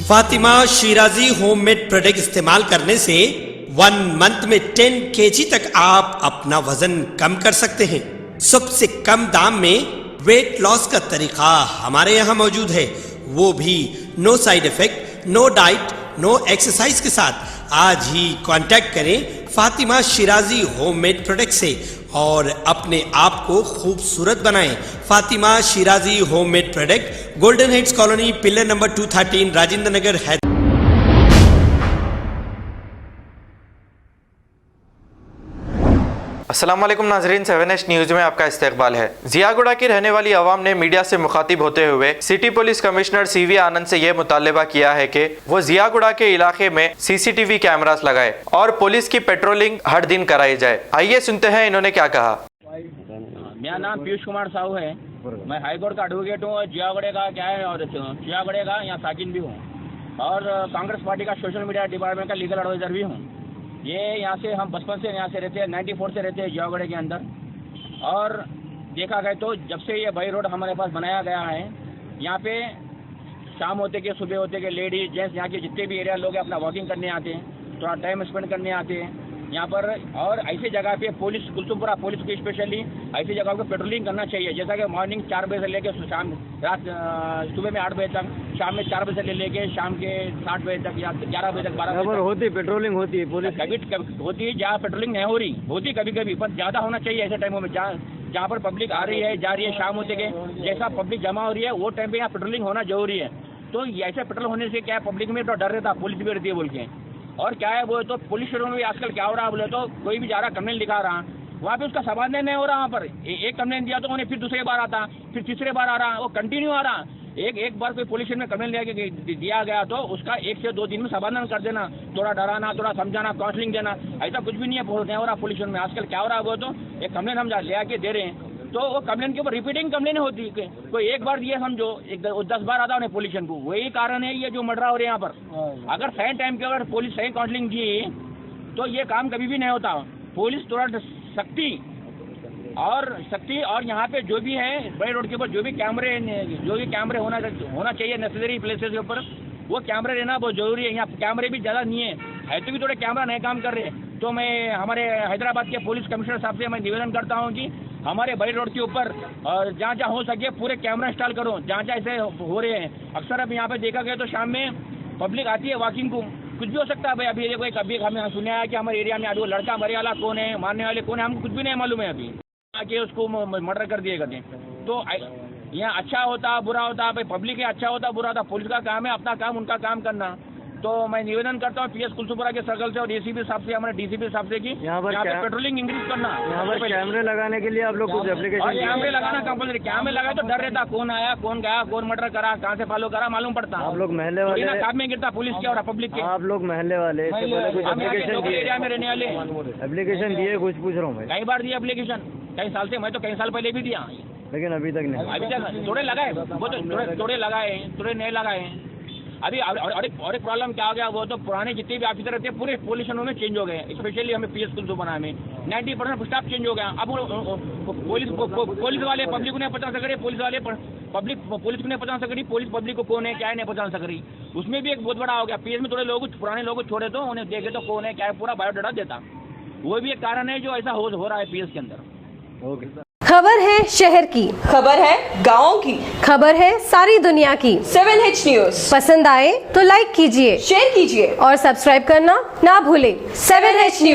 Fatima Shirazi homemade product इस्तेमाल करने से 1 मंथ में 10 kg तक आप अपना वजन कम कर सकते हैं। सबसे कम दाम में वेट लॉस का तरीका हमारे यहाँ मौजूद है, वो भी no side effect, no diet, no exercise के साथ। आज ही कांटेक्ट करें फातिमा शिराजी होममेड प्रोडक्ट से और अपने आप को खूबसूरत बनाएं। Fatima Shirazi homemade product, Golden Heads Colony, pillar number 213, Rajendra Nagar, Hyderabad. अस्सलाम वालेकुम नाजरीन, 7H न्यूज़ में आपका इस्तकबाल है। जियागुड़ा की रहने वाली आवाम ने मीडिया से मुखातिब होते हुए सिटी पुलिस कमिश्नर CV आनंद से यह मुतालबा किया है कि वो जियागुड़ा के इलाके में CCTV कैमरास लगाए और पुलिस की पेट्रोलिंग हर दिन कराई जाए। आइए सुनते हैं इन्होंने क्या कहा। मेरा नाम पीयूष कुमार साहू है, मैं हाईकोर्ट का एडवोकेट हूँ और जियागुड़े का क्या है और जियागुड़े का यहाँ साकिन भी हूँ और कांग्रेस पार्टी का सोशल मीडिया डिपार्टमेंट का लीगल एडवाइजर भी हूँ। ये यहाँ से हम बचपन से यहाँ से रहते हैं, 94 से रहते हैं जियागुड़े के अंदर। और देखा गया तो जब से ये बाई रोड हमारे पास बनाया गया है, यहाँ पे शाम होते के सुबह होते के लेडीज जेंट्स यहाँ के जितने भी एरिया लोग हैं अपना वॉकिंग करने आते हैं, थोड़ा टाइम स्पेंड करने आते हैं यहाँ पर। और ऐसी जगह पे पुलिस कुलसुमपुरा पुलिस को स्पेशली ऐसी जगह पे पेट्रोलिंग करना चाहिए, जैसा कि मॉर्निंग 4 बजे से लेकर शाम सुबह में 8 बजे तक, शाम में 4 बजे से लेके शाम के 7 बजे तक या 11 बजे तक 12 बजे होती पेट्रोलिंग होती है पुलिस कभी होती है। जहाँ पेट्रोलिंग नहीं हो रही होती कभी कभी, पर ज़्यादा होना चाहिए ऐसे टाइमों में जहाँ पर पब्लिक आ रही है जा रही है, शाम होते के जैसा पब्लिक जमा हो रही है वो टाइम पे यहाँ पेट्रोलिंग होना जरूरी है। तो ऐसे पेट्रोल होने से क्या पब्लिक में तो डर रहता, पुलिस भी रहती है बोल के। और क्या है बोले तो पुलिस स्टेशन में भी आजकल क्या हो रहा है बोले तो कोई भी जा रहा कंप्लेंट लिखा रहा, वहाँ पे उसका समाधान नहीं हो रहा। वहाँ पर एक कंप्लेंट दिया तो उन्हें फिर दूसरे बार आता, फिर तीसरे बार आ रहा, वो कंटिन्यू आ रहा। एक बार कोई पुलिस स्टेशन में कंप्लेंट दिया गया तो उसका 1 से 2 दिन में समाधान कर देना, थोड़ा डराना, थोड़ा समझाना, काउंसलिंग देना, ऐसा कुछ भी नहीं है हो रहा पुलिस स्टेशन में। आजकल क्या हो रहा है वो तो एक कंप्लेंट हम ले आके दे रहे हैं तो वो कंप्लेंट के ऊपर रिपीटिंग कंप्लेंट होती है, कोई एक बार दिए समझो 10 बार आता उन्हें पुलिस को। वही कारण है ये जो मर्डर हो रहे हैं यहाँ पर। अगर सही टाइम पे अगर पुलिस सही काउंसलिंग की तो ये काम कभी भी नहीं होता। पुलिस थोड़ा सख्ती और यहाँ पे जो भी है बड़े रोड के ऊपर जो भी कैमरे होना चाहिए नेसेसरी प्लेसेस के ऊपर, वो कैमरे रहना बहुत जरूरी है। यहाँ कैमरे भी ज़्यादा नहीं है तो भी थोड़े कैमरा नहीं काम कर रहे। तो मैं हमारे हैदराबाद के पुलिस कमिश्नर साहब से मैं निवेदन करता हूँ कि हमारे बड़ी रोड के ऊपर जहाँ जहाँ हो सके पूरे कैमरा इंस्टॉल करो, जहाँ जहाँ ऐसे हो रहे हैं। अक्सर अब यहाँ पे देखा गया तो शाम में पब्लिक आती है वॉकिंग को, कुछ भी हो सकता है भाई। अभी देखो कभी हमें सुना है कि हमारे एरिया में वो लड़का मरे वाला कौन है, मारने वाले कौन है, हमको कुछ भी नहीं मालूम है। अभी आके उसको मर्डर कर दिए करते। तो यहाँ अच्छा होता बुरा होता भाई, पब्लिक है अच्छा होता बुरा होता, पुलिस का काम है अपना काम उनका काम करना। तो मैं निवेदन करता हूँ PS कुलसुमपुरा के सर्कल से और ACP साहब से, हमारे DCP साहब से कि यहाँ पे पेट्रोलिंग इंक्रीज करना। यहाँ पर कैमरे लगाने के लिए आप लोग कुछ एप्लीकेशन कैमरे लगाना कंपल्सरी, कैमरे लगाए तो डर रहता, कौन आया कौन गया कौन मर्डर करा कहाँ से फॉलो करा मालूम पड़ता। आप लोग महल्ले वाले काम में गिरता पुलिस के और पब्लिक के। आप लोग महल्ले वाले एरिया में रहने वाले एप्लीकेशन दिए, कुछ पूछ रहा हूँ मैं। कई बार दिया एप्लीकेशन, कई साल से, मैं तो कई साल पहले भी दिया, लेकिन अभी तक नहीं। अभी तक थोड़े लगाए वो तो थोड़े लगाए थोड़े नहीं लगाए। अभी और एक प्रॉब्लम क्या हो गया, वो तो पुराने जितने भी ऑफिसर रहते हैं पूरे पुलिस स्टेशनों में चेंज हो गए। स्पेशली हमें PS कुलसुमपुरा में 90% स्टाफ चेंज हो गया। अब पुलिस वाले पब्लिक को नहीं पहचान सक रही, पुलिस वाले पब्लिक पुलिस को नहीं पहचान सक रही, पुलिस पब्लिक को कौन है क्या है नहीं पहचान सक रही। उसमें भी एक बहुत बड़ा हो गया। PS में थोड़े लोग पुराने लोग छोड़े तो उन्हें देखे तो कौन है क्या है पूरा बायोडाटा देता, वो भी एक कारण है जो ऐसा हो रहा है PS के अंदर। ओके। खबर है शहर की, खबर है गाँव की, खबर है सारी दुनिया की। 7H न्यूज़ पसंद आए तो लाइक कीजिए, शेयर कीजिए और सब्सक्राइब करना ना भूलें। 7H news.